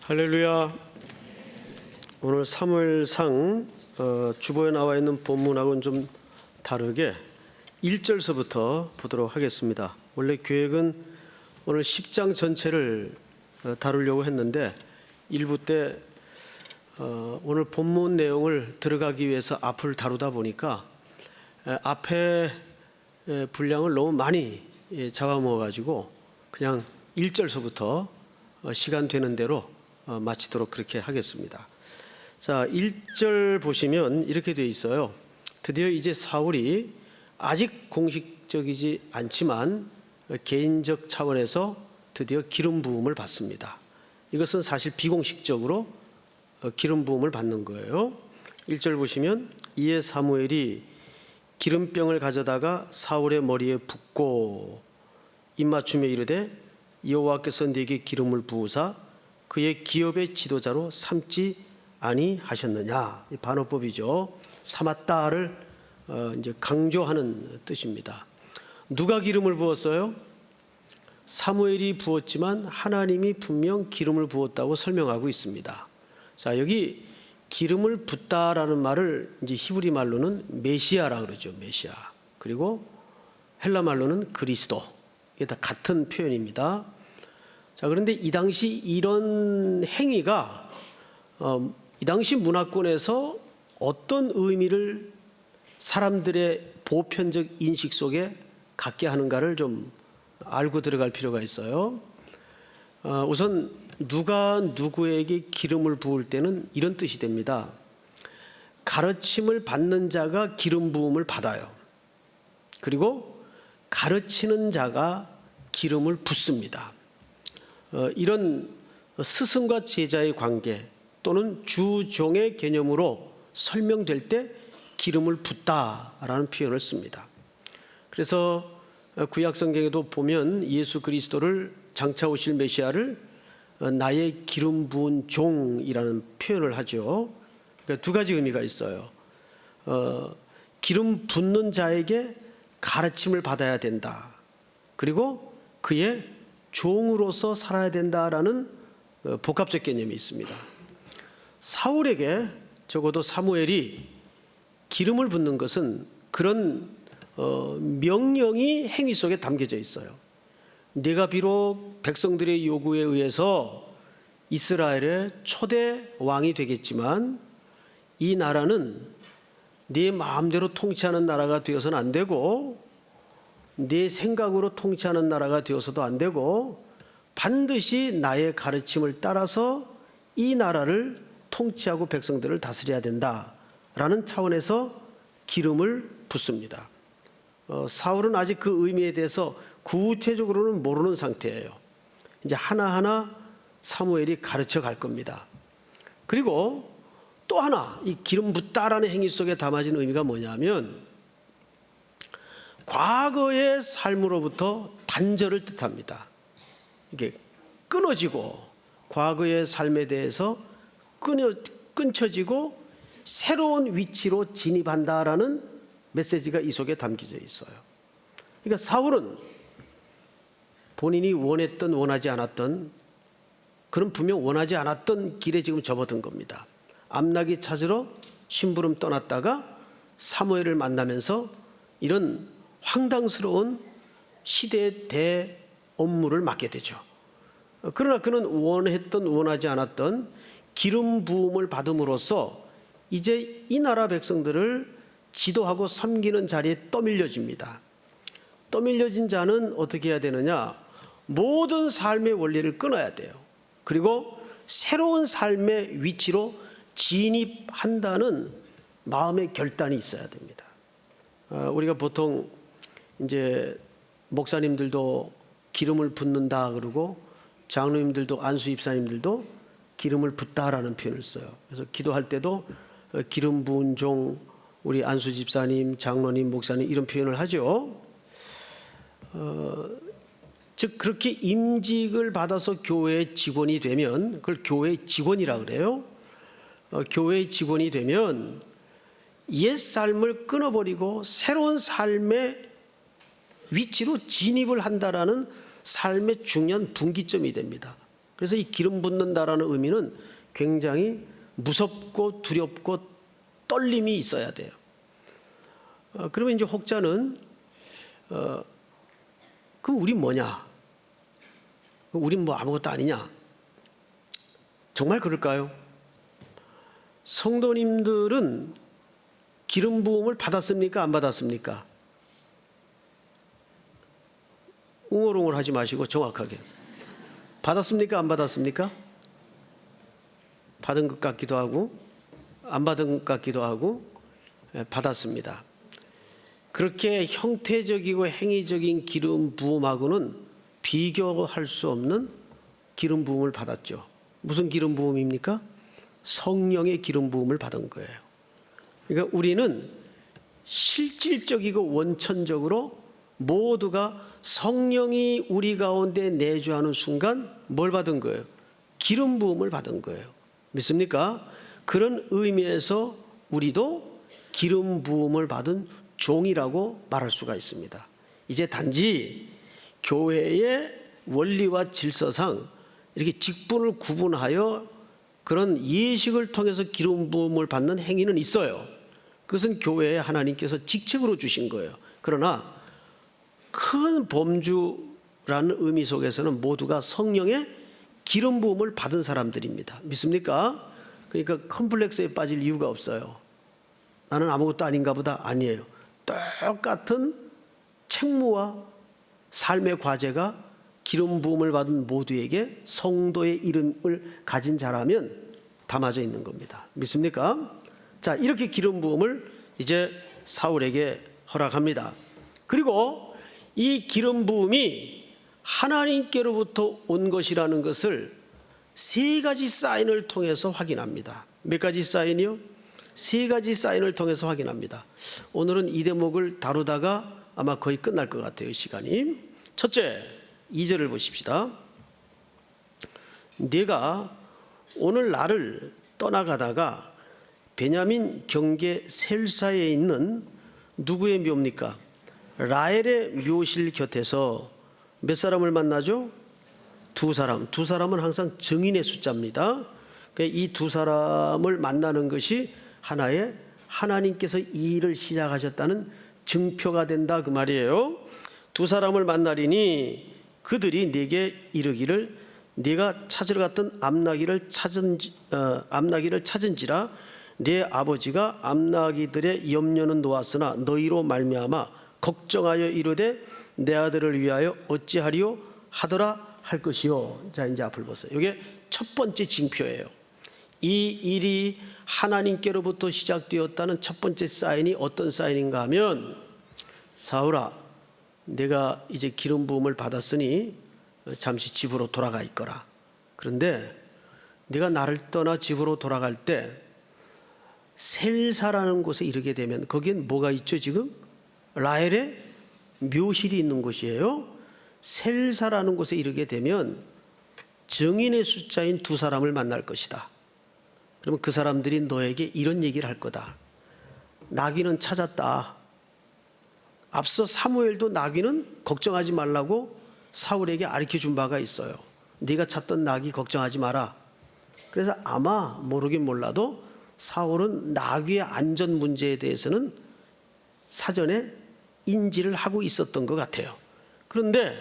할렐루야. 오늘 사무엘상 주보에 나와 있는 본문하고는 좀 다르게 1절서부터 보도록 하겠습니다. 원래 계획은 오늘 10장 전체를 다루려고 했는데 일부 때 오늘 본문 내용을 들어가기 위해서 앞을 다루다 보니까 앞에 분량을 너무 많이 잡아먹어가지고 그냥 1절서부터 시간 되는 대로 마치도록 그렇게 하겠습니다. 자, 1절 보시면 이렇게 되어 있어요. 드디어 이제 사울이 아직 공식적이지 않지만 개인적 차원에서 드디어 기름 부음을 받습니다. 이것은 사실 비공식적으로 기름 부음을 받는 거예요. 1절 보시면 이에 사무엘이 기름병을 가져다가 사울의 머리에 붓고 입맞춤에 이르되 여호와께서 네게 기름을 부으사 그의 기업의 지도자로 삼지 아니하셨느냐. 이 반어법이죠. 삼았다를 이제 강조하는 뜻입니다. 누가 기름을 부었어요? 사무엘이 부었지만 하나님이 분명 기름을 부었다고 설명하고 있습니다. 자, 여기 기름을 붓다라는 말을 이제 히브리 말로는 메시아라 그러죠. 메시아. 그리고 헬라 말로는 그리스도. 이게 다 같은 표현입니다. 자, 그런데 이 당시 이런 행위가 이 당시 문화권에서 어떤 의미를 사람들의 보편적 인식 속에 갖게 하는가를 좀 알고 들어갈 필요가 있어요. 우선 누가 누구에게 기름을 부을 때는 이런 뜻이 됩니다. 가르침을 받는 자가 기름 부음을 받아요. 그리고 가르치는 자가 기름을 붓습니다. 이런 스승과 제자의 관계 또는 주종의 개념으로 설명될 때 기름을 붓다라는 표현을 씁니다. 그래서 구약 성경에도 보면 예수 그리스도를 장차 오실 메시아를 나의 기름 부은 종이라는 표현을 하죠. 그러니까 두 가지 의미가 있어요. 기름 붓는 자에게 가르침을 받아야 된다. 그리고 그의 종으로서 살아야 된다라는 복합적 개념이 있습니다. 사울에게 적어도 사무엘이 기름을 붓는 것은 그런 명령이 행위 속에 담겨져 있어요. 네가 비록 백성들의 요구에 의해서 이스라엘의 초대 왕이 되겠지만 이 나라는 네 마음대로 통치하는 나라가 되어서는 안 되고 네 생각으로 통치하는 나라가 되어서도 안 되고 반드시 나의 가르침을 따라서 이 나라를 통치하고 백성들을 다스려야 된다라는 차원에서 기름을 붓습니다. 사울은 아직 그 의미에 대해서 구체적으로는 모르는 상태예요. 이제 하나하나 사무엘이 가르쳐 갈 겁니다. 그리고 또 하나 이 기름 붓다라는 행위 속에 담아진 의미가 뭐냐면 과거의 삶으로부터 단절을 뜻합니다. 이게 끊어지고 과거의 삶에 대해서 끊쳐지고 새로운 위치로 진입한다라는 메시지가 이 속에 담겨져 있어요. 그러니까 사울은 본인이 원했던 원하지 않았던 그런 분명 원하지 않았던 길에 지금 접어든 겁니다. 암나기 찾으러 심부름 떠났다가 사무엘을 만나면서 이런 황당스러운 시대의 대업무를 맡게 되죠. 그러나 그는 원했던 원하지 않았던 기름 부음을 받음으로써 이제 이 나라 백성들을 지도하고 섬기는 자리에 떠밀려집니다. 떠밀려진 자는 어떻게 해야 되느냐? 모든 삶의 원리를 끊어야 돼요. 그리고 새로운 삶의 위치로 진입한다는 마음의 결단이 있어야 됩니다. 우리가 보통 이제 목사님들도 기름을 붓는다 그러고 장로님들도 안수 집사님들도 기름을 붓다라는 표현을 써요. 그래서 기도할 때도 기름 부은 종 우리 안수 집사님, 장로님, 목사님 이런 표현을 하죠. 즉 그렇게 임직을 받아서 교회의 직원이 되면 그걸 교회의 직원이라 그래요. 교회의 직원이 되면 옛 삶을 끊어버리고 새로운 삶의 위치로 진입을 한다라는 삶의 중요한 분기점이 됩니다. 그래서 이 기름 붓는다라는 의미는 굉장히 무섭고 두렵고 떨림이 있어야 돼요. 그러면 이제 혹자는 그럼 우린 뭐냐? 우린 뭐 아무것도 아니냐? 정말 그럴까요? 성도님들은 기름 부음을 받았습니까? 안 받았습니까? 웅얼웅얼 하지 마시고 정확하게. 받았습니까? 안 받았습니까? 받은 것 같기도 하고 안 받은 것 같기도 하고 받았습니다. 그렇게 형태적이고 행위적인 기름 부음하고는 비교할 수 없는 기름 부음을 받았죠. 무슨 기름 부음입니까? 성령의 기름 부음을 받은 거예요. 그러니까 우리는 실질적이고 원천적으로 모두가 성령이 우리 가운데 내주하는 순간 뭘 받은 거예요? 기름 부음을 받은 거예요. 믿습니까? 그런 의미에서 우리도 기름 부음을 받은 종이라고 말할 수가 있습니다. 이제 단지 교회의 원리와 질서상 이렇게 직분을 구분하여 그런 예식을 통해서 기름 부음을 받는 행위는 있어요. 그것은 교회에 하나님께서 직책으로 주신 거예요. 그러나 큰 범주라는 의미 속에서는 모두가 성령의 기름 부음을 받은 사람들입니다. 믿습니까? 그러니까 컴플렉스에 빠질 이유가 없어요. 나는 아무것도 아닌가 보다. 아니에요. 똑같은 책무와 삶의 과제가 기름 부음을 받은 모두에게 성도의 이름을 가진 자라면 담아져 있는 겁니다. 믿습니까? 자, 이렇게 기름 부음을 이제 사울에게 허락합니다. 그리고 이 기름 부음이 하나님께로부터 온 것이라는 것을 세 가지 사인을 통해서 확인합니다. 몇 가지 사인이요? 세 가지 사인을 통해서 확인합니다. 오늘은 이 대목을 다루다가 아마 거의 끝날 것 같아요, 시간이. 첫째, 2절을 보십시다. 네가 오늘 나를 떠나가다가 베냐민 경계 셀사에 있는 누구의 묘입니까? 라헬의 묘실 곁에서 몇 사람을 만나죠? 두 사람. 두 사람은 항상 증인의 숫자입니다. 이 두 사람을 만나는 것이 하나의 하나님께서 이 일을 시작하셨다는 증표가 된다 그 말이에요. 두 사람을 만나리니 그들이 네게 이르기를 네가 찾으러 갔던 암나기를 찾은지라 네 아버지가 암나기들의 염려는 놓았으나 너희로 말미암아 걱정하여 이르되 내 아들을 위하여 어찌하리요 하더라 할 것이요. 자, 이제 앞을 보세요. 이게 첫 번째 징표예요. 이 일이 하나님께로부터 시작되었다는 첫 번째 사인이 어떤 사인인가 하면, 사울아, 내가 이제 기름 부음을 받았으니 잠시 집으로 돌아가 있거라. 그런데 네가 나를 떠나 집으로 돌아갈 때 셀사라는 곳에 이르게 되면 거기엔 뭐가 있죠? 지금 라헬의 묘실이 있는 곳이에요. 셀사라는 곳에 이르게 되면 증인의 숫자인 두 사람을 만날 것이다. 그러면 그 사람들이 너에게 이런 얘기를 할 거다. 나귀는 찾았다. 앞서 사무엘도 나귀는 걱정하지 말라고 사울에게 가르쳐 준 바가 있어요. 네가 찾던 나귀 걱정하지 마라. 그래서 아마 모르긴 몰라도 사울은 나귀의 안전 문제에 대해서는 사전에 인지를 하고 있었던 것 같아요. 그런데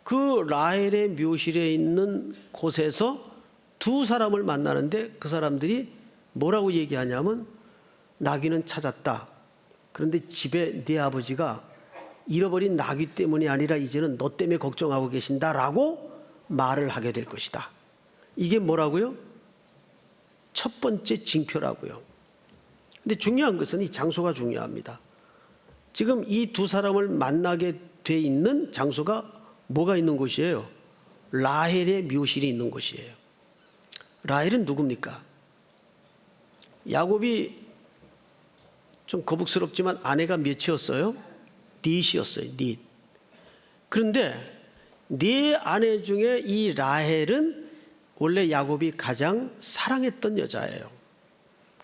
그 라헬의 묘실에 있는 곳에서 두 사람을 만나는데 그 사람들이 뭐라고 얘기하냐면 나귀는 찾았다. 그런데 집에 네 아버지가 잃어버린 나귀 때문이 아니라 이제는 너 때문에 걱정하고 계신다라고 말을 하게 될 것이다. 이게 뭐라고요? 첫 번째 징표라고요. 근데 중요한 것은 이 장소가 중요합니다. 지금 이 두 사람을 만나게 돼 있는 장소가 뭐가 있는 곳이에요? 라헬의 묘실이 있는 곳이에요. 라헬은 누굽니까? 야곱이 좀 거북스럽지만 아내가 몇이었어요? 닛이었어요. 닛. 그런데 네 아내 중에 이 라헬은 원래 야곱이 가장 사랑했던 여자예요.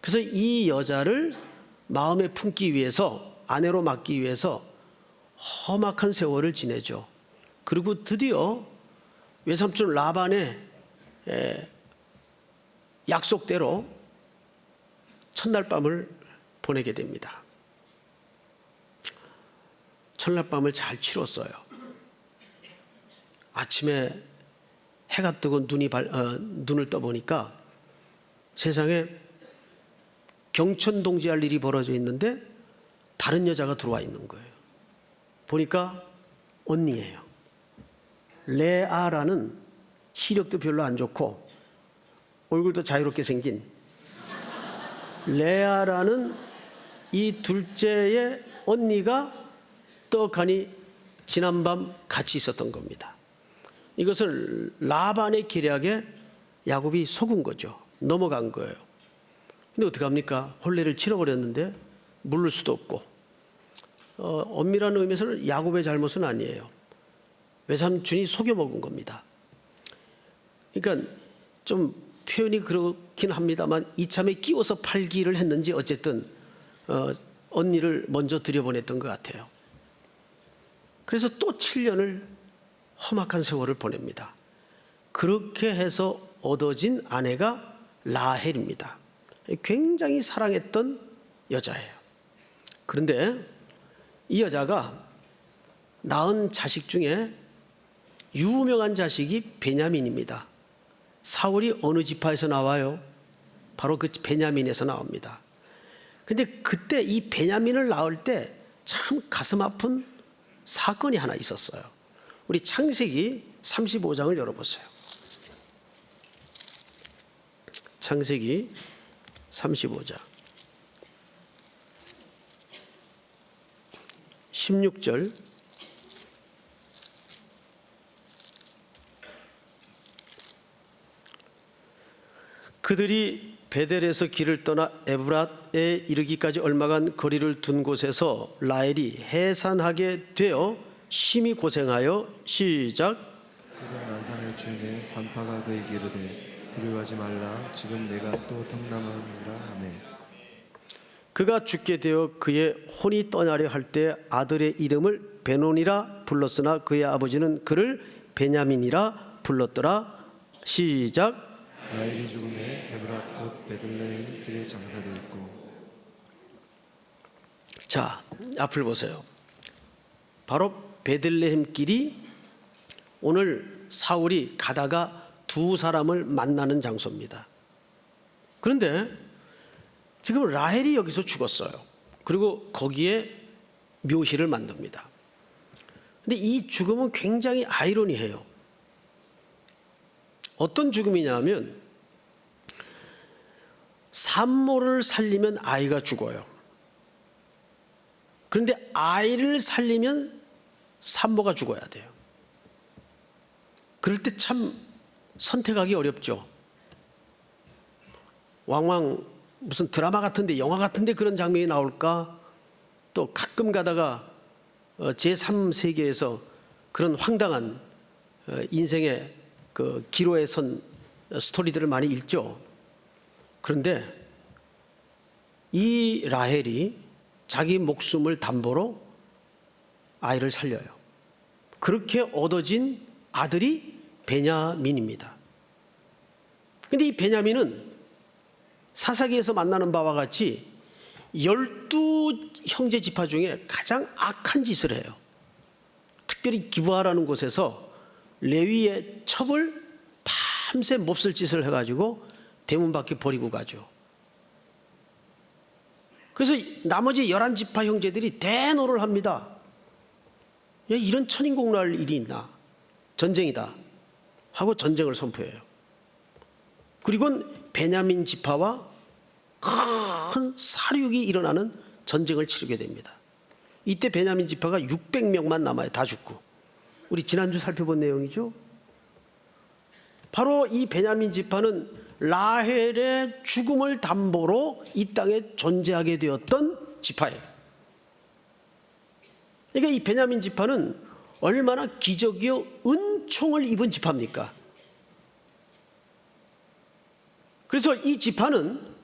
그래서 이 여자를 마음에 품기 위해서, 아내로 맡기 위해서 험악한 세월을 지내죠. 그리고 드디어 외삼촌 라반의 약속대로 첫날 밤을 보내게 됩니다. 첫날 밤을 잘 치렀어요. 아침에 해가 뜨고 눈을 떠보니까 세상에 경천동지할 일이 벌어져 있는데 다른 여자가 들어와 있는 거예요. 보니까 언니예요. 레아라는 시력도 별로 안 좋고 얼굴도 자유롭게 생긴 레아라는 이 둘째의 언니가 떡하니 지난밤 같이 있었던 겁니다. 이것을 라반의 계략에 야곱이 속은 거죠. 넘어간 거예요. 근데 어떡합니까? 혼례를 치러버렸는데 물을 수도 없고, 엄밀한 의미에서는 야곱의 잘못은 아니에요. 외삼촌이 속여먹은 겁니다. 그러니까 좀 표현이 그렇긴 합니다만 이참에 끼워서 팔기를 했는지 어쨌든 언니를 먼저 들여보냈던 것 같아요. 그래서 또 7년을 험악한 세월을 보냅니다. 그렇게 해서 얻어진 아내가 라헬입니다. 굉장히 사랑했던 여자예요. 그런데 이 여자가 낳은 자식 중에 유명한 자식이 베냐민입니다. 사울이 어느 지파에서 나와요? 바로 그 베냐민에서 나옵니다. 근데 그때 이 베냐민을 낳을 때 참 가슴 아픈 사건이 하나 있었어요. 우리 창세기 35장을 열어보세요. 창세기 35장 16절 그들이 베델에서 길을 떠나 에브랏에 이르기까지 얼마간 거리를 둔 곳에서 라헬이 해산하게 되어 심히 고생하여 시작. 그가 난산을 주인의 산파가 그에게 이르되 두려워하지 말라 지금 내가 또 덕남하니라 하매 그가 죽게 되어 그의 혼이 떠나려 할 때 아들의 이름을 베논이라 불렀으나 그의 아버지는 그를 베냐민이라 불렀더라. 시작. 라헬이 죽음에 에브랏 곧 베들레헴 길에 장사되었고. 자, 앞을 보세요. 바로 베들레헴 길이 오늘 사울이 가다가 두 사람을 만나는 장소입니다. 그런데 지금 라헬이 여기서 죽었어요. 그리고 거기에 묘실을 만듭니다. 근데 이 죽음은 굉장히 아이러니해요. 어떤 죽음이냐면 산모를 살리면 아이가 죽어요. 그런데 아이를 살리면 산모가 죽어야 돼요. 그럴 때 참 선택하기 어렵죠. 왕왕 무슨 드라마 같은데 영화 같은데 그런 장면이 나올까? 또 가끔 가다가 제3세계에서 그런 황당한 인생의 그 기로에 선 스토리들을 많이 읽죠. 그런데 이 라헬이 자기 목숨을 담보로 아이를 살려요. 그렇게 얻어진 아들이 베냐민입니다. 그런데 이 베냐민은 사사기에서 만나는 바와 같이 12 형제 지파 중에 가장 악한 짓을 해요. 특별히 기브아라는 곳에서 레위의 첩을 밤새 몹쓸 짓을 해가지고 대문 밖에 버리고 가죠. 그래서 나머지 11지파 형제들이 대노를 합니다. 야, 이런 천인공노할 일이 있나? 전쟁이다 하고 전쟁을 선포해요. 그리고는 베냐민 지파와 큰 사륙이 일어나는 전쟁을 치르게 됩니다. 이때 베냐민 지파가 600명만 남아요. 다 죽고. 우리 지난주 살펴본 내용이죠. 바로 이 베냐민 지파는 라헬의 죽음을 담보로 이 땅에 존재하게 되었던 지파예요. 그러니까 이 베냐민 지파는 얼마나 기적이요 은총을 입은 지파입니까? 그래서 이 지파는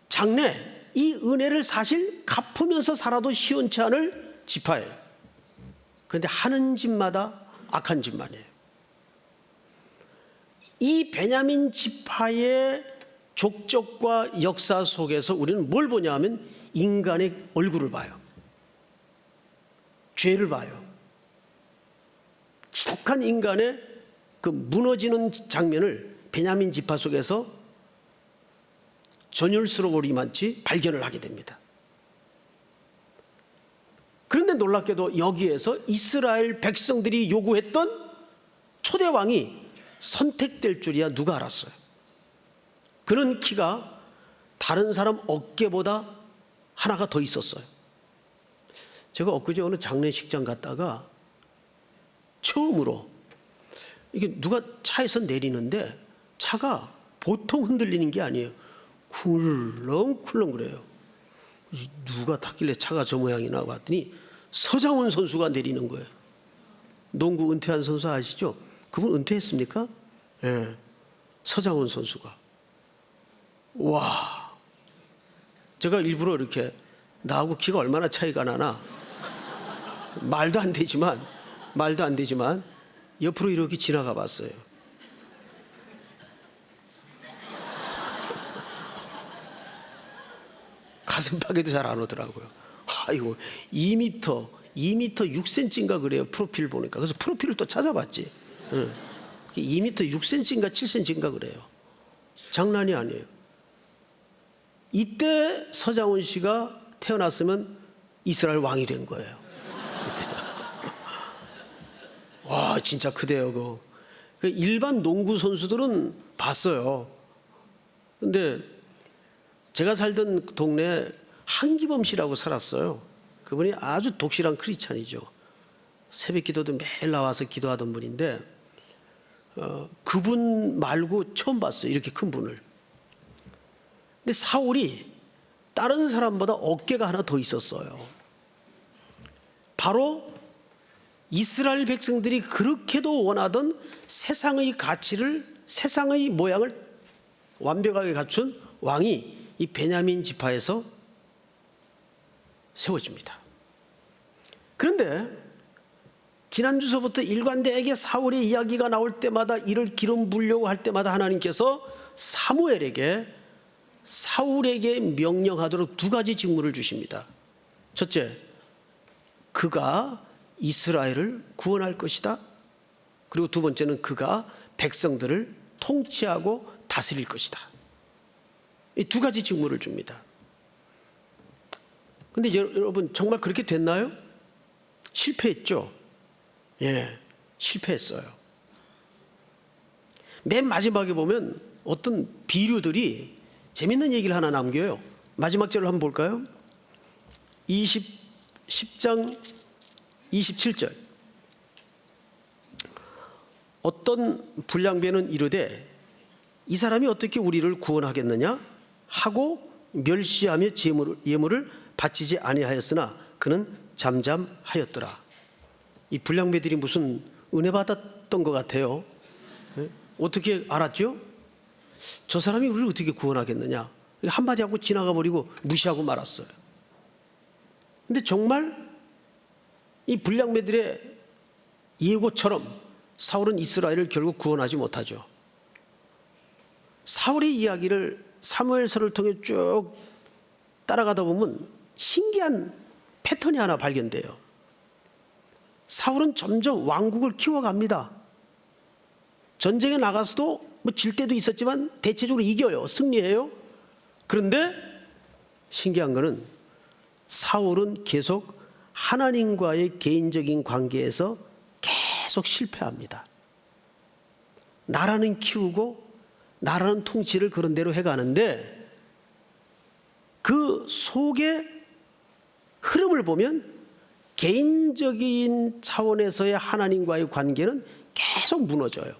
장래 이 은혜를 사실 갚으면서 살아도 시원치 않을 지파예요. 그런데 하는 짓마다 악한 짓만 해요. 이 베냐민 지파의 족적과 역사 속에서 우리는 뭘 보냐 하면 인간의 얼굴을 봐요. 죄를 봐요. 지독한 인간의 그 무너지는 장면을 베냐민 지파 속에서 전율스러우리만치 발견을 하게 됩니다. 그런데 놀랍게도 여기에서 이스라엘 백성들이 요구했던 초대 왕이 선택될 줄이야 누가 알았어요? 그는 키가 다른 사람 어깨보다 하나가 더 있었어요. 제가 엊그제 어느 장례식장 갔다가 처음으로 이게 누가 차에서 내리는데 차가 보통 흔들리는 게 아니에요. 쿨렁쿨렁 그래요. 누가 탔길래 차가 저 모양이나 봤더니 서장훈 선수가 내리는 거예요. 농구 은퇴한 선수 아시죠? 그분 은퇴했습니까? 네. 서장훈 선수가. 와, 제가 일부러 이렇게 나하고 키가 얼마나 차이가 나나 말도 안 되지만 옆으로 이렇게 지나가 봤어요. 가슴팍에도 잘 안 오더라고요. 아이고 2m 6cm인가 그래요. 프로필 보니까. 그래서 프로필을 또 찾아봤지. 2m 6cm인가 7cm인가 그래요. 장난이 아니에요. 이때 서장훈 씨가 태어났으면 이스라엘 왕이 된 거예요. 와, 진짜 크대요. 그 일반 농구 선수들은 봤어요. 근데 제가 살던 동네에 한기범 씨라고 살았어요. 그분이 아주 독실한 크리스찬이죠. 새벽 기도도 매일 나와서 기도하던 분인데 그분 말고 처음 봤어요. 이렇게 큰 분을. 근데 사울이 다른 사람보다 어깨가 하나 더 있었어요. 바로 이스라엘 백성들이 그렇게도 원하던 세상의 가치를, 세상의 모양을 완벽하게 갖춘 왕이 이 베냐민 지파에서 세워집니다. 그런데 지난주서부터 일관되게 사울의 이야기가 나올 때마다 이를 기름 부으려고 할 때마다 하나님께서 사울에게 명령하도록 두 가지 직무를 주십니다. 첫째, 그가 이스라엘을 구원할 것이다. 그리고 두 번째는 그가 백성들을 통치하고 다스릴 것이다. 이 두 가지 직무를 줍니다. 근데 여러분 정말 그렇게 됐나요? 실패했죠. 예, 실패했어요. 맨 마지막에 보면 어떤 비류들이 재밌는 얘기를 하나 남겨요. 마지막 절을 한번 볼까요? 10장 27절. 어떤 불량배는 이르되 이 사람이 어떻게 우리를 구원하겠느냐 하고 멸시하며 예물을 바치지 아니하였으나 그는 잠잠하였더라. 이 불량배들이 무슨 은혜 받았던 것 같아요. 어떻게 알았죠? 저 사람이 우리를 어떻게 구원하겠느냐 한마디 하고 지나가 버리고 무시하고 말았어요. 근데 정말 이 불량배들의 예고처럼 사울은 이스라엘을 결국 구원하지 못하죠. 사울의 이야기를 사무엘서를 통해 쭉 따라가다 보면 신기한 패턴이 하나 발견돼요. 사울은 점점 왕국을 키워갑니다. 전쟁에 나가서도 뭐 질 때도 있었지만 대체적으로 이겨요. 승리해요. 그런데 신기한 거는 사울은 계속 하나님과의 개인적인 관계에서 계속 실패합니다. 나라는 키우고 나라는 통치를 그런 대로 해가는데 그 속의 흐름을 보면 개인적인 차원에서의 하나님과의 관계는 계속 무너져요.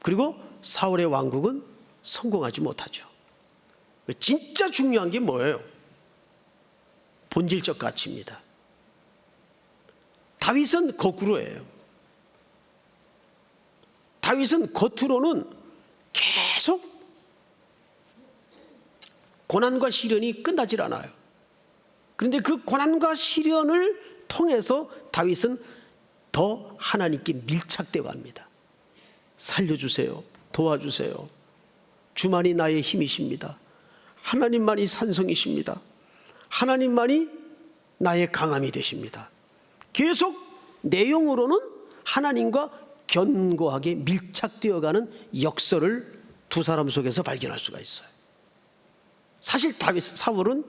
그리고 사울의 왕국은 성공하지 못하죠. 진짜 중요한 게 뭐예요? 본질적 가치입니다. 다윗은 거꾸로예요. 다윗은 겉으로는 계속 고난과 시련이 끝나질 않아요. 그런데 그 고난과 시련을 통해서 다윗은 더 하나님께 밀착되어 갑니다. 살려주세요. 도와주세요. 주만이 나의 힘이십니다. 하나님만이 산성이십니다. 하나님만이 나의 강함이 되십니다. 계속 내용으로는 하나님과 견고하게 밀착되어가는 역설을 두 사람 속에서 발견할 수가 있어요. 사실 사울은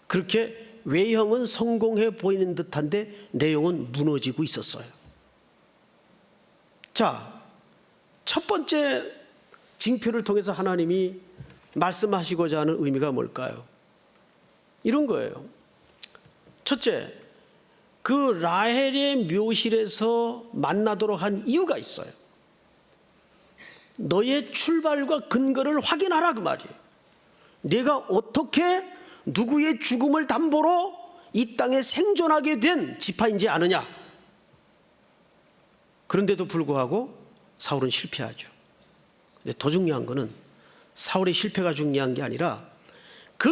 그렇게 외형은 성공해 보이는 듯한데 내용은 무너지고 있었어요. 자, 첫 번째 징표를 통해서 하나님이 말씀하시고자 하는 의미가 뭘까요? 이런 거예요. 첫째, 그 라헬의 묘실에서 만나도록 한 이유가 있어요. 너의 출발과 근거를 확인하라 그 말이에요. 내가 어떻게 누구의 죽음을 담보로 이 땅에 생존하게 된 지파인지 아느냐. 그런데도 불구하고 사울은 실패하죠. 근데 더 중요한 거는 사울의 실패가 중요한 게 아니라 그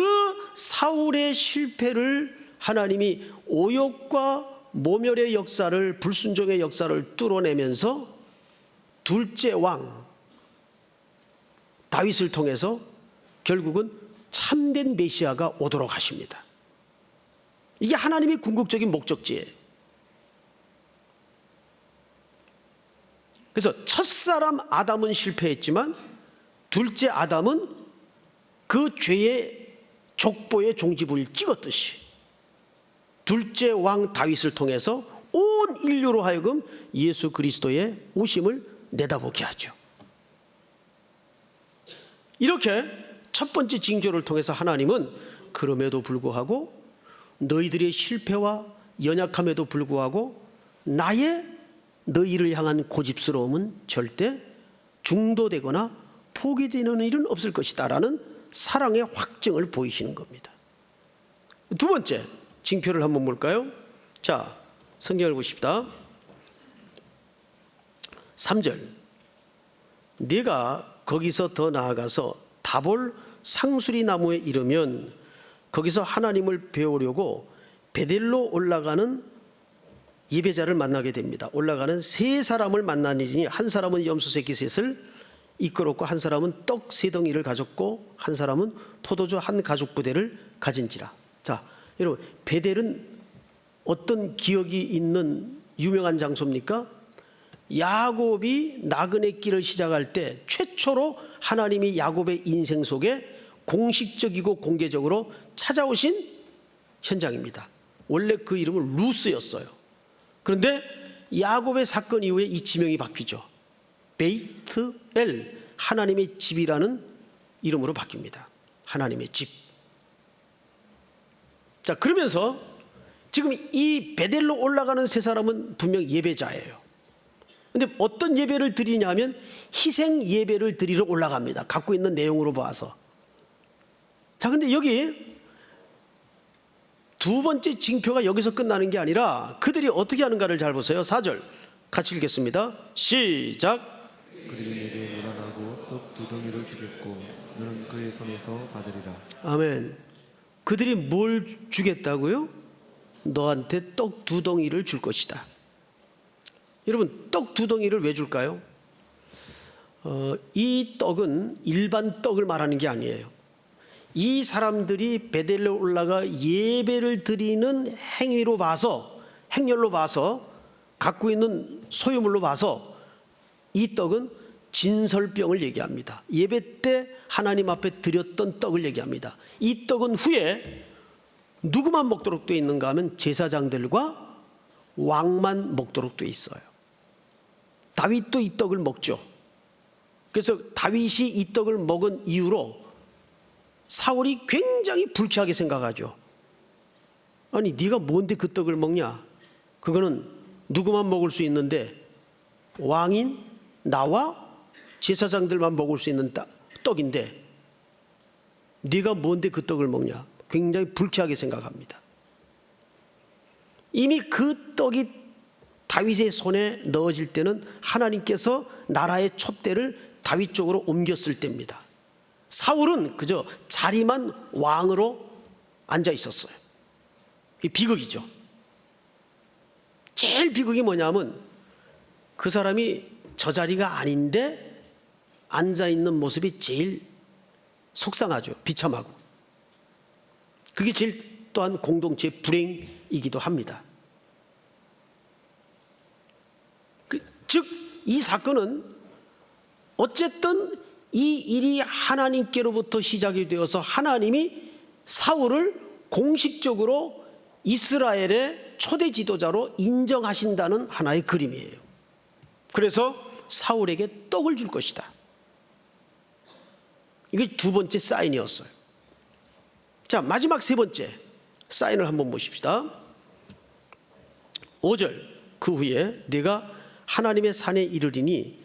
사울의 실패를 하나님이 오욕과 모멸의 역사를, 불순종의 역사를 뚫어내면서 둘째 왕 다윗을 통해서 결국은 참된 메시아가 오도록 하십니다. 이게 하나님의 궁극적인 목적지예요. 그래서 첫사람 아담은 실패했지만 둘째 아담은 그 죄의 족보의 종지부를 찍었듯이 둘째 왕 다윗을 통해서 온 인류로 하여금 예수 그리스도의 오심을 내다보게 하죠. 이렇게 첫 번째 징조를 통해서 하나님은 그럼에도 불구하고 너희들의 실패와 연약함에도 불구하고 너희를 향한 고집스러움은 절대 중도되거나 포기되는 일은 없을 것이다 라는 사랑의 확증을 보이시는 겁니다. 두 번째 징표를 한번 볼까요? 자, 성경을 보십시다. 3절, 네가 거기서 더 나아가서 다볼 상수리 나무에 이르면 거기서 하나님을 배우려고 베델로 올라가는 예배자를 만나게 됩니다. 올라가는 세 사람을 만나니 한 사람은 염소 새끼 셋을 이끌었고 한 사람은 떡 세 덩이를 가졌고 한 사람은 포도주 한 가죽 부대를 가진지라. 자, 여러분, 베델은 어떤 기억이 있는 유명한 장소입니까? 야곱이 나그네 길을 시작할 때 최초로 하나님이 야곱의 인생 속에 공식적이고 공개적으로 찾아오신 현장입니다. 원래 그 이름은 루스였어요. 그런데 야곱의 사건 이후에 이 지명이 바뀌죠. 베이트엘, 하나님의 집이라는 이름으로 바뀝니다. 하나님의 집. 자, 그러면서 지금 이 베델로 올라가는 세 사람은 분명 예배자예요. 근데 어떤 예배를 드리냐면 희생 예배를 드리러 올라갑니다. 갖고 있는 내용으로 봐서. 자, 근데 여기 두 번째 징표가 여기서 끝나는 게 아니라 그들이 어떻게 하는가를 잘 보세요. 4절 같이 읽겠습니다. 시작. 그들이 내게 무난하고 떡 두 덩이를 주겠고 너는 그의 손에서 받으리라. 아멘. 그들이 뭘 주겠다고요? 너한테 떡 두 덩이를 줄 것이다. 여러분, 떡 두 덩이를 왜 줄까요? 이 떡은 일반 떡을 말하는 게 아니에요. 이 사람들이 베델로 올라가 예배를 드리는 행위로 봐서, 행렬로 봐서, 갖고 있는 소유물로 봐서 이 떡은 진설병을 얘기합니다. 예배 때 하나님 앞에 드렸던 떡을 얘기합니다. 이 떡은 후에 누구만 먹도록 되어 있는가 하면 제사장들과 왕만 먹도록 되어 있어요. 다윗도 이 떡을 먹죠. 그래서 다윗이 이 떡을 먹은 이후로 사울이 굉장히 불쾌하게 생각하죠. 아니, 네가 뭔데 그 떡을 먹냐? 그거는 누구만 먹을 수 있는데 왕인 나와 제사장들만 먹을 수 있는 떡인데 네가 뭔데 그 떡을 먹냐? 굉장히 불쾌하게 생각합니다. 이미 그 떡이 다윗의 손에 넣어질 때는 하나님께서 나라의 촛대를 다윗 쪽으로 옮겼을 때입니다. 사울은 그저 자리만 왕으로 앉아 있었어요. 이 비극이죠. 제일 비극이 뭐냐면 그 사람이 저 자리가 아닌데 앉아있는 모습이 제일 속상하죠. 비참하고. 그게 제일 또한 공동체의 불행이기도 합니다. 즉 이 사건은 어쨌든 이 일이 하나님께로부터 시작이 되어서 하나님이 사울을 공식적으로 이스라엘의 초대 지도자로 인정하신다는 하나의 그림이에요. 그래서 사울에게 떡을 줄 것이다. 이게 두 번째 사인이었어요. 자, 마지막 세 번째 사인을 한번 보십시다. 5절, 그 후에 내가 하나님의 산에 이르리니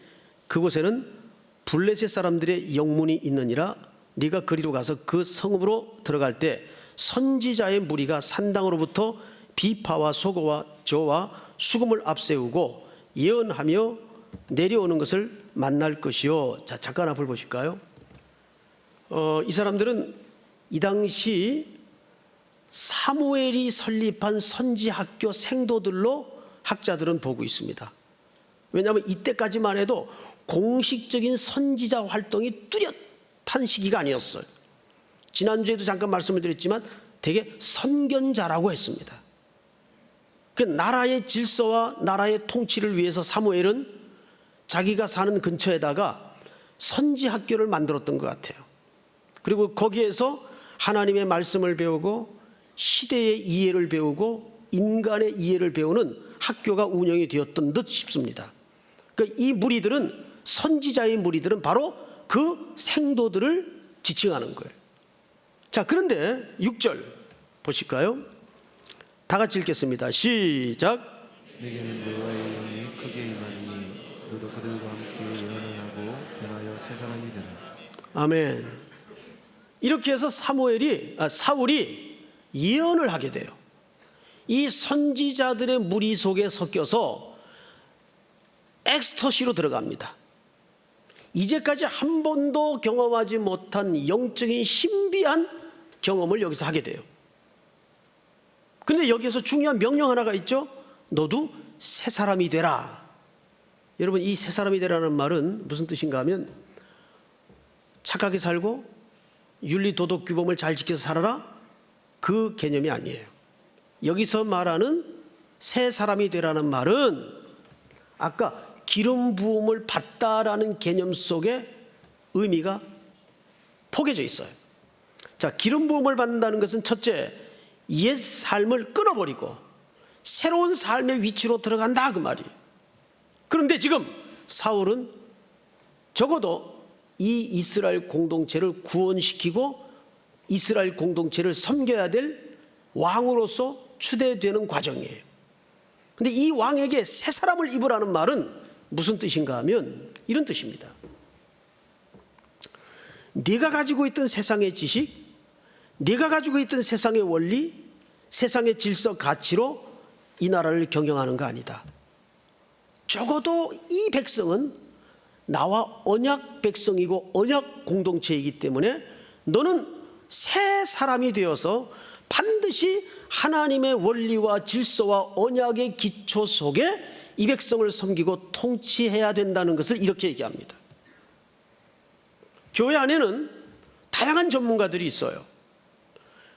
그곳에는 블레셋 사람들의 영문이 있느니라. 네가 그리로 가서 그 성읍으로 들어갈 때 선지자의 무리가 산당으로부터 비파와 소고와 저와 수금을 앞세우고 예언하며 내려오는 것을 만날 것이요. 자, 잠깐 앞을 보실까요? 이 사람들은 이 당시 사무엘이 설립한 선지학교 생도들로 학자들은 보고 있습니다. 왜냐하면 이때까지만 해도 공식적인 선지자 활동이 뚜렷한 시기가 아니었어요. 지난주에도 잠깐 말씀을 드렸지만 되게 선견자라고 했습니다. 그 나라의 질서와 나라의 통치를 위해서 사무엘은 자기가 사는 근처에다가 선지학교를 만들었던 것 같아요. 그리고 거기에서 하나님의 말씀을 배우고 시대의 이해를 배우고 인간의 이해를 배우는 학교가 운영이 되었던 듯 싶습니다. 그러니까 이 무리들은, 선지자의 무리들은 바로 그 생도들을 지칭하는 거예요. 자, 그런데 6절 보실까요? 다 같이 읽겠습니다. 시작. 내게는 여호와의 영이 크게 임하리니 너도 그들과 함께 예언을 하고 변하여 새 사람이 되라. 아멘. 이렇게 해서 사울이 예언을 하게 돼요. 이 선지자들의 무리 속에 섞여서 엑스터시로 들어갑니다. 이제까지 한 번도 경험하지 못한 영적인 신비한 경험을 여기서 하게 돼요. 그런데 여기에서 중요한 명령 하나가 있죠. 너도 새 사람이 되라. 여러분, 이 새 사람이 되라는 말은 무슨 뜻인가 하면 착하게 살고 윤리 도덕 규범을 잘 지켜서 살아라, 그 개념이 아니에요. 여기서 말하는 새 사람이 되라는 말은 아까 기름 부음을 받다라는 개념 속에 의미가 포개져 있어요. 자, 기름 부음을 받는다는 것은 첫째, 옛 삶을 끊어버리고 새로운 삶의 위치로 들어간다, 그 말이에요. 그런데 지금 사울은 적어도 이 이스라엘 공동체를 구원시키고 이스라엘 공동체를 섬겨야 될 왕으로서 추대되는 과정이에요. 그런데 이 왕에게 새 사람을 입으라는 말은 무슨 뜻인가 하면 이런 뜻입니다. 네가 가지고 있던 세상의 지식, 네가 가지고 있던 세상의 원리, 세상의 질서, 가치로 이 나라를 경영하는 거 아니다. 적어도 이 백성은 나와 언약 백성이고 언약 공동체이기 때문에 너는 새 사람이 되어서 반드시 하나님의 원리와 질서와 언약의 기초 속에 이 백성을 섬기고 통치해야 된다는 것을 이렇게 얘기합니다. 교회 안에는 다양한 전문가들이 있어요.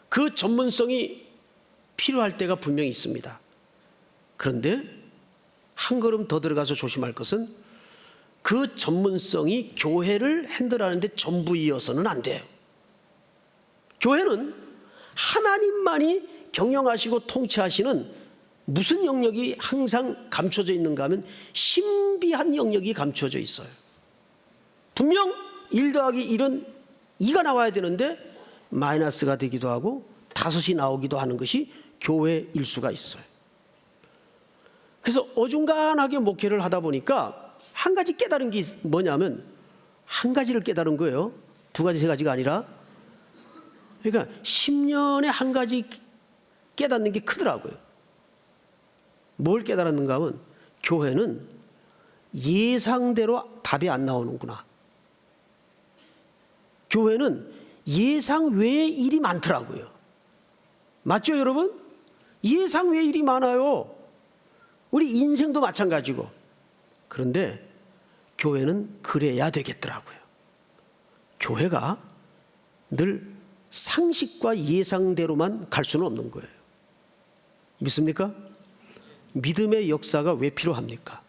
그 전문성이 필요할 때가 분명히 있습니다. 그런데 한 걸음 더 들어가서 조심할 것은 그 전문성이 교회를 핸들하는데 전부이어서는 안 돼요. 교회는 하나님만이 경영하시고 통치하시는 무슨 영역이 항상 감춰져 있는가 하면 신비한 영역이 감춰져 있어요. 분명 1 더하기 1은 2가 나와야 되는데 마이너스가 되기도 하고 5이 나오기도 하는 것이 교회일 수가 있어요. 그래서 어중간하게 목회를 하다 보니까 한 가지 깨달은 게 뭐냐면, 한 가지를 깨달은 거예요. 2가지, 3가지가 아니라. 그러니까 10년에 한 가지 깨닫는 게 크더라고요. 뭘 깨달았는가 하면 교회는 예상대로 답이 안 나오는구나. 교회는 예상 외의 일이 많더라고요. 맞죠, 여러분? 예상 외의 일이 많아요. 우리 인생도 마찬가지고. 그런데 교회는 그래야 되겠더라고요. 교회가 늘 상식과 예상대로만 갈 수는 없는 거예요. 믿습니까? 믿음의 역사가 왜 필요합니까?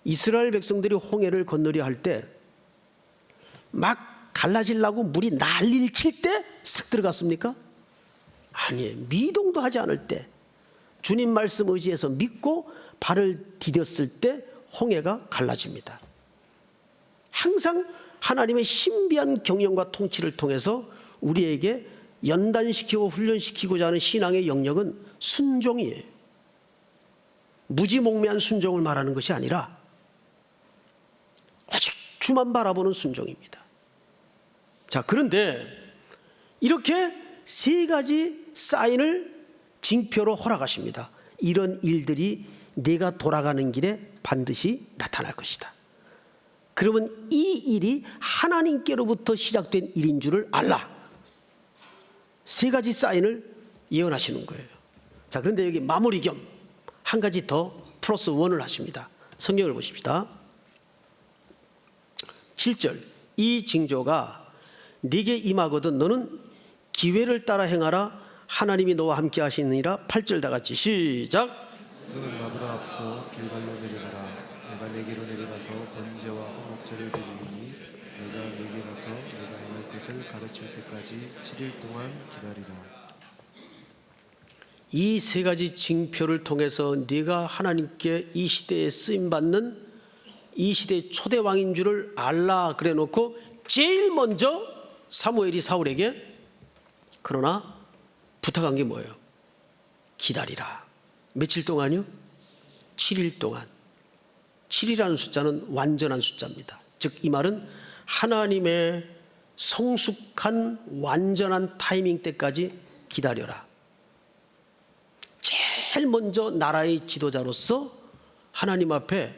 이스라엘 백성들이 홍해를 건너려 할 때 막 갈라지려고 물이 난리를 칠 때 싹 들어갔습니까? 아니에요. 미동도 하지 않을 때, 주님 말씀 의지해서 믿고 발을 디뎠을 때 홍해가 갈라집니다. 항상 하나님의 신비한 경영과 통치를 통해서 우리에게 연단시키고 훈련시키고자 하는 신앙의 영역은 순종이에요. 무지몽매한 순종을 말하는 것이 아니라 오직 주만 바라보는 순종입니다. 자, 그런데 이렇게 세 가지 사인을 징표로 허락하십니다. 이런 일들이 내가 돌아가는 길에 반드시 나타날 것이다. 그러면 이 일이 하나님께로부터 시작된 일인 줄을 알라. 세 가지 사인을 예언하시는 거예요. 자, 그런데 여기 마무리 겸 한 가지 더 플러스 원을 하십니다. 성경을 보십시다. 7절, 이 징조가 네게 임하거든 너는 기회를 따라 행하라. 하나님이 너와 함께 하시느니라. 8절 다 같이 시작. 너는 나보다 앞서 길갈로 내려가라. 내가 내게로 내려가서 번제와 화목제를 드리리니 내가 내게 가서 내가 행할 것을 가르칠 때까지 7일 동안 기다리라. 이 세 가지 징표를 통해서 네가 하나님께 이 시대에 쓰임받는 이 시대의 초대 왕인 줄을 알라 그래 놓고 제일 먼저 사무엘이 사울에게 그러나 부탁한 게 뭐예요? 기다리라. 며칠 동안요? 7일 동안. 7이라는 숫자는 완전한 숫자입니다. 즉 이 말은 하나님의 성숙한 완전한 타이밍 때까지 기다려라. 제일 먼저 나라의 지도자로서 하나님 앞에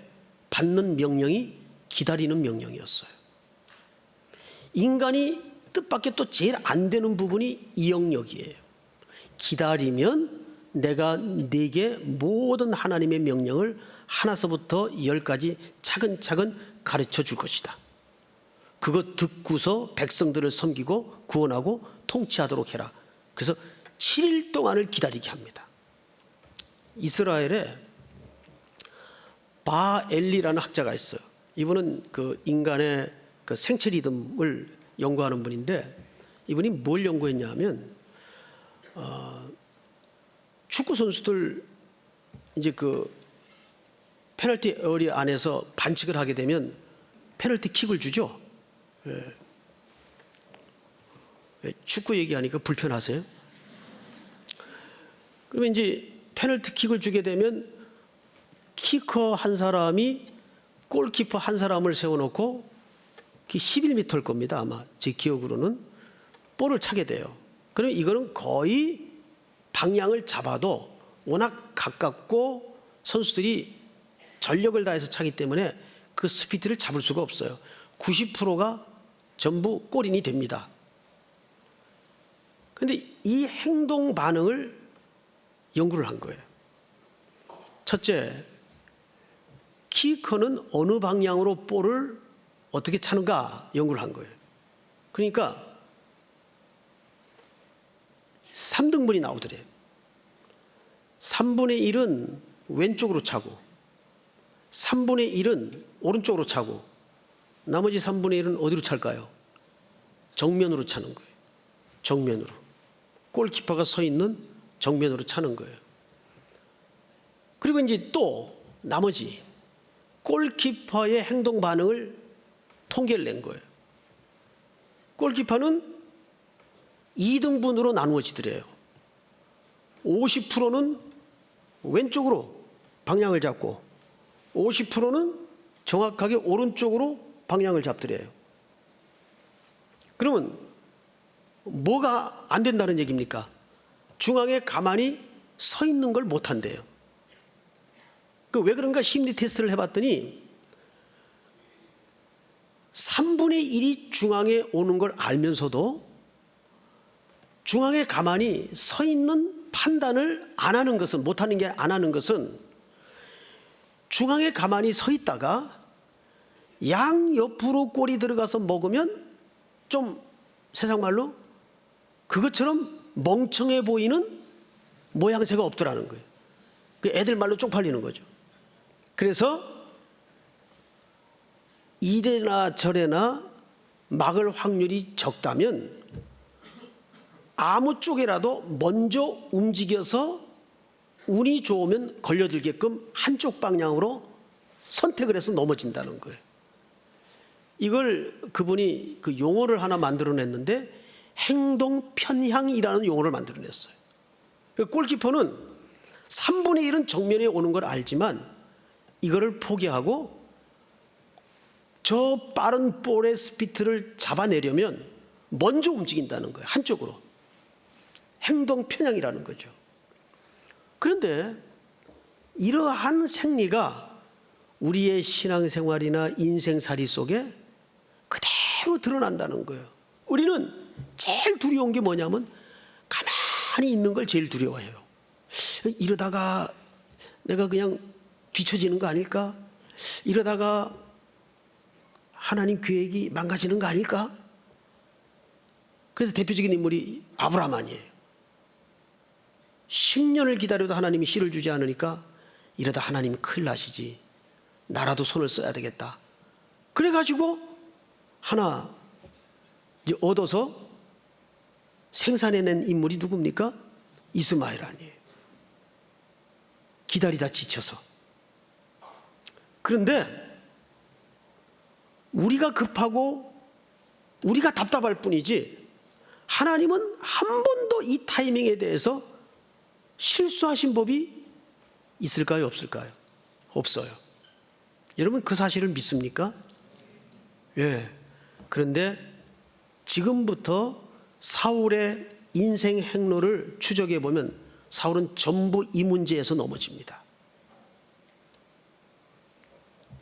받는 명령이 기다리는 명령이었어요. 인간이 뜻밖의 또 제일 안 되는 부분이 이 영역이에요. 기다리면 내가 네게 모든 하나님의 명령을 하나서부터 10까지 차근차근 가르쳐 줄 것이다. 그거 듣고서 백성들을 섬기고 구원하고 통치하도록 해라. 그래서 7일 동안을 기다리게 합니다. 이스라엘에 바엘리라는 학자가 있어요. 이분은 그 인간의 그 생체 리듬을 연구하는 분인데 이분이 뭘 연구했냐면 축구 선수들 이제 그 페널티 에어리어 안에서 반칙을 하게 되면 페널티 킥을 주죠. 축구 얘기하니까 불편하세요? 그러면 이제 페널티 킥을 주게 되면 키커 한 사람이 골키퍼 한 사람을 세워놓고 11m일 겁니다. 아마 제 기억으로는 볼을 차게 돼요. 그러면 이거는 거의 방향을 잡아도 워낙 가깝고 선수들이 전력을 다해서 차기 때문에 그 스피드를 잡을 수가 없어요. 90%가 전부 골인이 됩니다. 그런데 이 행동 반응을 연구를 한 거예요. 첫째, 키커는 어느 방향으로 볼을 어떻게 차는가 연구를 한 거예요. 그러니까 3등분이 나오더래요. 3분의 1은 왼쪽으로 차고 3분의 1은 오른쪽으로 차고 나머지 3분의 1은 어디로 찰까요? 정면으로 차는 거예요. 정면으로. 골키퍼가 서 있는 정면으로 차는 거예요. 그리고 이제 또 나머지 골키퍼의 행동 반응을 통계를 낸 거예요. 골키퍼는 2등분으로 나누어지더래요. 50%는 왼쪽으로 방향을 잡고 50%는 정확하게 오른쪽으로 방향을 잡더래요. 그러면 뭐가 안 된다는 얘기입니까? 중앙에 가만히 서 있는 걸 못한대요. 왜 그런가 심리 테스트를 해봤더니 3분의 1이 중앙에 오는 걸 알면서도 중앙에 가만히 서 있는 판단을 안 하는 것은, 못하는 게 안 하는 것은 중앙에 가만히 서 있다가 양 옆으로 꼬리 들어가서 먹으면 좀 세상 말로 그것처럼 멍청해 보이는 모양새가 없더라는 거예요. 그 애들 말로 쪽팔리는 거죠. 그래서 이래나 저래나 막을 확률이 적다면 아무 쪽이라도 먼저 움직여서 운이 좋으면 걸려들게끔 한쪽 방향으로 선택을 해서 넘어진다는 거예요. 이걸 그분이 그 용어를 하나 만들어냈는데 행동 편향이라는 용어를 만들어냈어요. 골키퍼는 3분의 1은 정면에 오는 걸 알지만 이거를 포기하고 저 빠른 볼의 스피드를 잡아내려면 먼저 움직인다는 거예요. 한쪽으로. 행동 편향이라는 거죠. 그런데 이러한 생리가 우리의 신앙생활이나 인생살이 속에 그대로 드러난다는 거예요. 우리는 제일 두려운 게 뭐냐면 가만히 있는 걸 제일 두려워해요. 이러다가 내가 그냥 뒤처지는 거 아닐까? 이러다가 하나님 계획이 망가지는 거 아닐까? 그래서 대표적인 인물이 아브라함이에요. 10년을 기다려도 하나님이 씨를 주지 않으니까 이러다 하나님이 큰일 나시지. 나라도 손을 써야 되겠다. 그래가지고 하나 이제 얻어서 생산해낸 인물이 누굽니까? 이스마엘 아니에요. 기다리다 지쳐서. 그런데 우리가 급하고 우리가 답답할 뿐이지 하나님은 한 번도 이 타이밍에 대해서 실수하신 법이 있을까요? 없을까요? 없어요. 여러분 그 사실을 믿습니까? 예. 그런데 지금부터 사울의 인생 행로를 추적해 보면 사울은 전부 이 문제에서 넘어집니다.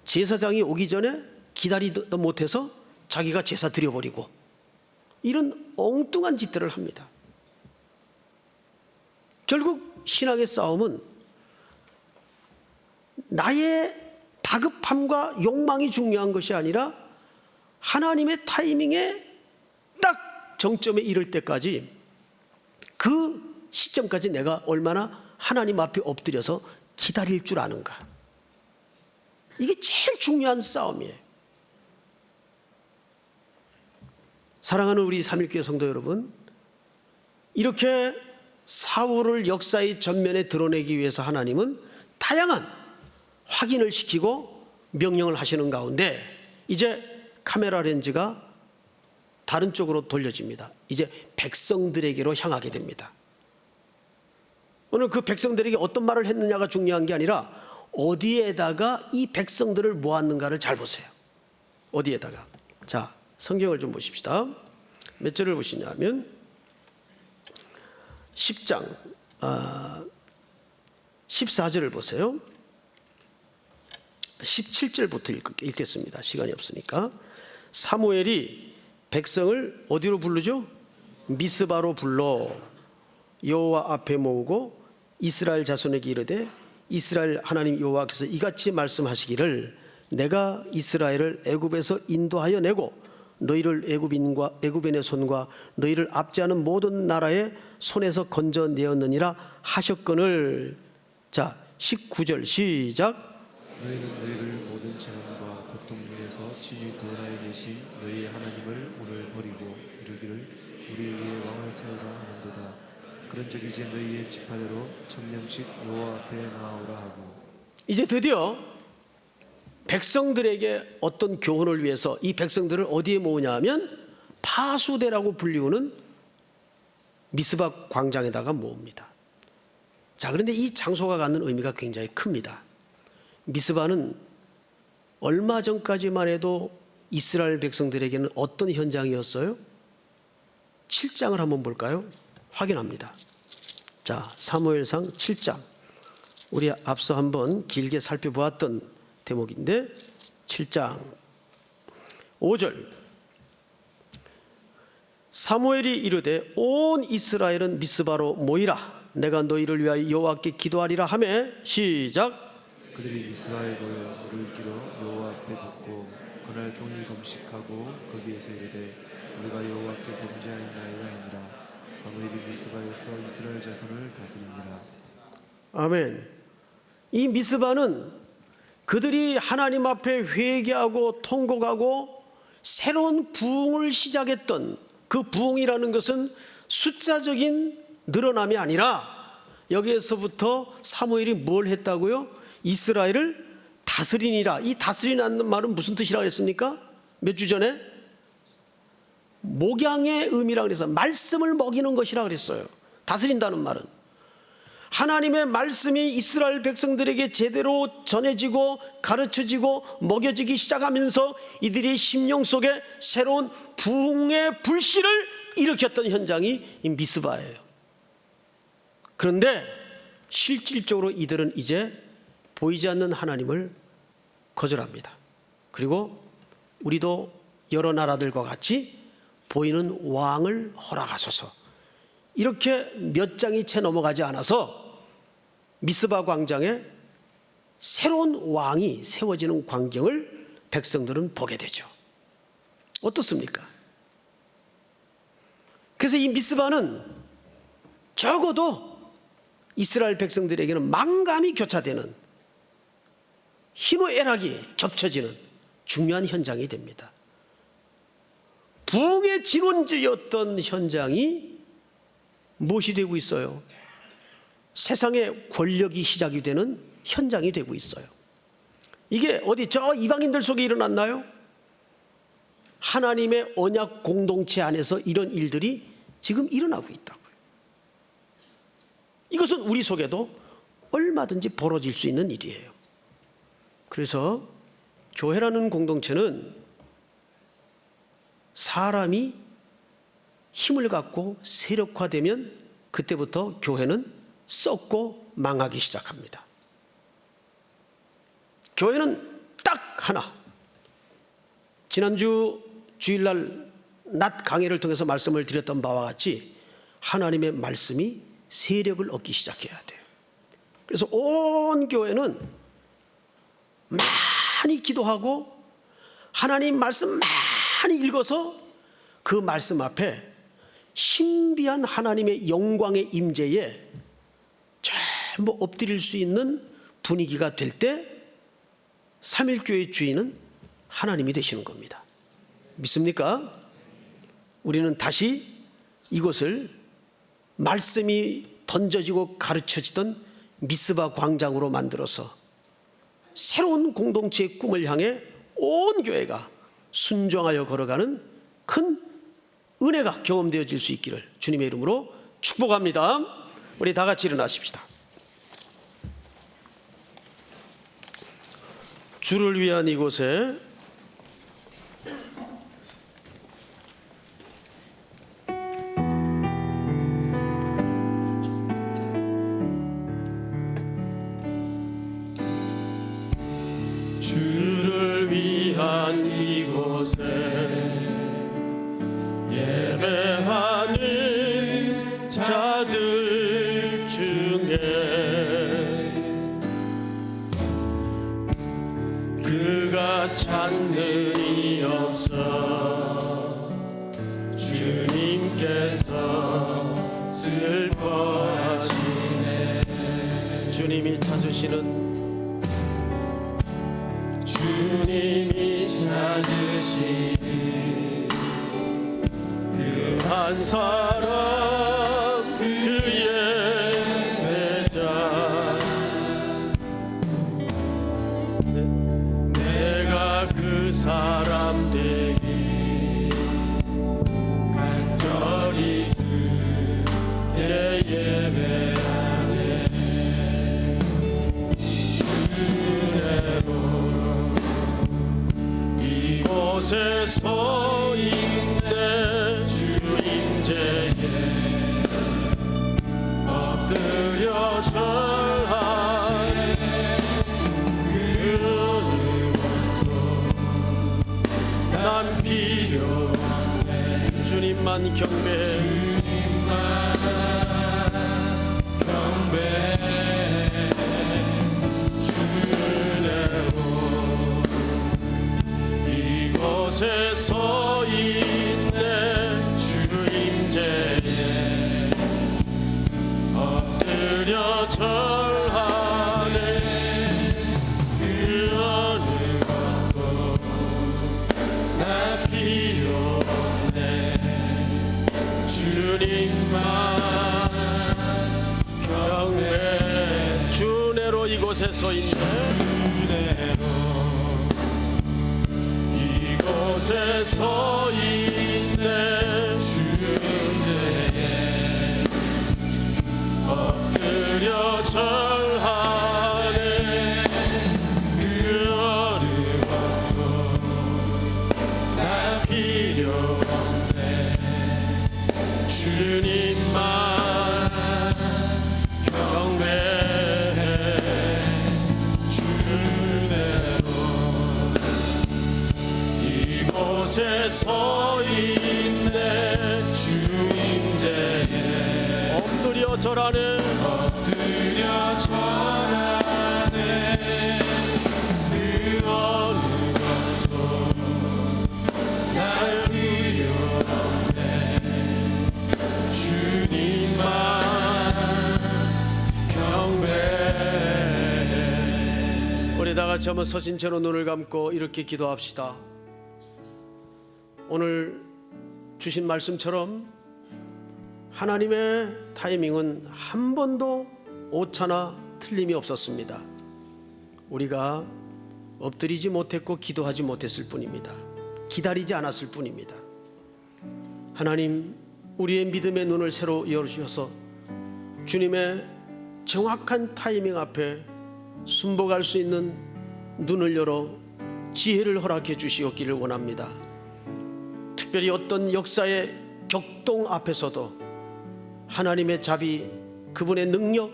제사장이 오기 전에 기다리도 못해서 자기가 제사 드려버리고 이런 엉뚱한 짓들을 합니다. 결국 신앙의 싸움은 나의 다급함과 욕망이 중요한 것이 아니라 하나님의 타이밍에 딱 정점에 이를 때까지 그 시점까지 내가 얼마나 하나님 앞에 엎드려서 기다릴 줄 아는가. 이게 제일 중요한 싸움이에요. 사랑하는 우리 삼일교회 성도 여러분, 이렇게 사울을 역사의 전면에 드러내기 위해서 하나님은 다양한 확인을 시키고 명령을 하시는 가운데 이제 카메라 렌즈가 다른 쪽으로 돌려집니다. 이제 백성들에게로 향하게 됩니다. 오늘 그 백성들에게 어떤 말을 했느냐가 중요한 게 아니라 어디에다가 이 백성들을 모았는가를 잘 보세요. 어디에다가. 자, 성경을 좀 보십시다. 몇 절을 보시냐면 10장 14절을 보세요. 17절부터 읽겠습니다. 시간이 없으니까. 사무엘이 백성을 어디로 부르죠? 미스바로 불러 여호와 앞에 모으고 이스라엘 자손에게 이르되 이스라엘 하나님 여호와께서 이같이 말씀하시기를 내가 이스라엘을 애굽에서 인도하여 내고 너희를 애굽인의 손과 너희를 압제하는 모든 나라의 손에서 건져내었느니라 하셨거늘. 자, 19절 시작. 너희는 너희를 모든 재난과 고통 중에서 친히 구원하여 계신 너희의 하나님을 오늘 버리고 이르기를 우리 위에 왕을 세우라 하는도다. 그런즉 이제 너희의 지파대로 1000명씩 여호와 앞에 나아오라 하고. 이제 드디어 백성들에게 어떤 교훈을 위해서 이 백성들을 어디에 모으냐 하면 파수대라고 불리우는 미스바 광장에다가 모읍니다. 자, 그런데 이 장소가 갖는 의미가 굉장히 큽니다. 미스바는 얼마 전까지만 해도 이스라엘 백성들에게는 어떤 현장이었어요? 7장을 한번 볼까요? 확인합니다. 자, 사무엘상 7장. 우리 앞서 한번 길게 살펴보았던 대목인데 7장 5절. 사무엘이 이르되 온 이스라엘은 미스바로 모이라. 내가 너희를 위하여 여호와께 기도하리라 하매 시작. 그들이 미스바에 모여 물을 길어 여호와 앞에 붓고 그날 종일 금식하고 거기에서 이르되 우리가 여호와께 범죄하였나이다 하니라. 사무엘이 미스바에서 이스라엘 자손을 다스리니라. 아멘. 이 미스바는 그들이 하나님 앞에 회개하고 통곡하고 새로운 부흥을 시작했던 그 부흥이라는 것은 숫자적인 늘어남이 아니라 여기에서부터 사무엘이 뭘 했다고요? 이스라엘을 다스리니라. 이 다스리라는 말은 무슨 뜻이라고 했습니까? 몇 주 전에 목양의 의미라고 그래서 말씀을 먹이는 것이라고 그랬어요. 다스린다는 말은 하나님의 말씀이 이스라엘 백성들에게 제대로 전해지고 가르쳐지고 먹여지기 시작하면서 이들이 심령 속에 새로운 부흥의 불씨를 일으켰던 현장이 이 미스바예요. 그런데 실질적으로 이들은 이제 보이지 않는 하나님을 거절합니다. 그리고 우리도 여러 나라들과 같이 보이는 왕을 허락하소서, 이렇게 몇 장이 채 넘어가지 않아서 미스바 광장에 새로운 왕이 세워지는 광경을 백성들은 보게 되죠. 어떻습니까? 그래서 이 미스바는 적어도 이스라엘 백성들에게는 망감이 교차되는, 희노애락이 겹쳐지는 중요한 현장이 됩니다. 부흥의 진원지였던 현장이 무엇이 되고 있어요? 세상의 권력이 시작이 되는 현장이 되고 있어요. 이게 어디 저 이방인들 속에 일어났나요? 하나님의 언약 공동체 안에서 이런 일들이 지금 일어나고 있다고요. 이것은 우리 속에도 얼마든지 벌어질 수 있는 일이에요. 그래서 교회라는 공동체는 사람이 힘을 갖고 세력화되면 그때부터 교회는 썩고 망하기 시작합니다. 교회는 딱 하나, 지난주 주일날 낮 강의를 통해서 말씀을 드렸던 바와 같이 하나님의 말씀이 세력을 얻기 시작해야 돼요. 그래서 온 교회는 많이 기도하고 하나님 말씀 많이 읽어서 그 말씀 앞에 신비한 하나님의 영광의 임재에 전부 엎드릴 수 있는 분위기가 될 때 삼일교회 주인은 하나님이 되시는 겁니다. 믿습니까? 우리는 다시 이곳을 말씀이 던져지고 가르쳐지던 미스바 광장으로 만들어서 새로운 공동체의 꿈을 향해 온 교회가 순종하여 걸어가는 큰 은혜가 경험되어질 수 있기를 주님의 이름으로 축복합니다. 우리 다 같이 일어나십시다. 주를 위한 이곳에 주를 위한 이곳에 예배하는 자들 중에 그가 찾는 이 없어 주님께서 슬퍼하시네. 주님이 찾으시는, 주님이 찾으시는 그 한 사람, 그의 배자, 내가 그 사람 되기 간절히 주께 예배하네. 주대로 이곳에 서 있네. 주 임재에 엎드려 절하네. 그 은혜도 난 필요하네. 주님만 경배해, 주님만 경배해. 주를 이곳에 서 있네 주 임재에 엎드려 절하네 그 어느 것도 나 필요 없네 주님만 경배 주 은혜로 이곳에 서 있네 이곳에 서 있네 주 임재에 엎드려 절하네 그 어느 것도 나 필요 없네 주님만 경배해 주 은혜로 이곳에 서 있네 주 임재에 엎드려 절하네 엎드려 절하네 그 어느 것도 날 필요 없네 주님만 경배해 우리 다 같이 한번 서신 채로 눈을 감고 이렇게 기도합시다. 오늘 주신 말씀처럼 하나님의 타이밍은 한 번도 오차나 틀림이 없었습니다. 우리가 엎드리지 못했고 기도하지 못했을 뿐입니다. 기다리지 않았을 뿐입니다. 하나님, 우리의 믿음의 눈을 새로 열어주셔서 주님의 정확한 타이밍 앞에 순복할 수 있는 눈을 열어 지혜를 허락해 주시옵기를 원합니다. 특별히 어떤 역사의 격동 앞에서도 하나님의 자비, 그분의 능력,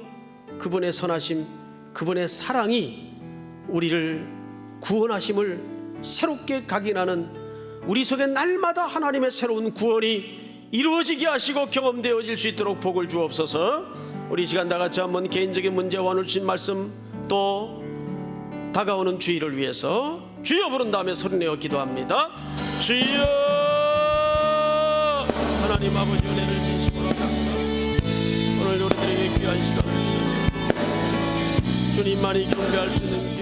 그분의 선하심, 그분의 사랑이 우리를 구원하심을 새롭게 각인하는 우리 속에 날마다 하나님의 새로운 구원이 이루어지게 하시고 경험되어질 수 있도록 복을 주옵소서. 우리 이 시간 다 같이 한번 개인적인 문제와 오늘 주신 말씀 또 다가오는 주일을 위해서 주여 부른 다음에 소리내어 기도합니다. 주여, 하나님 아버지 은혜를 진심으로 감사합니다. 오늘 우리들에게 귀한 시간을 주셔서 주님만이 경배할 수 있는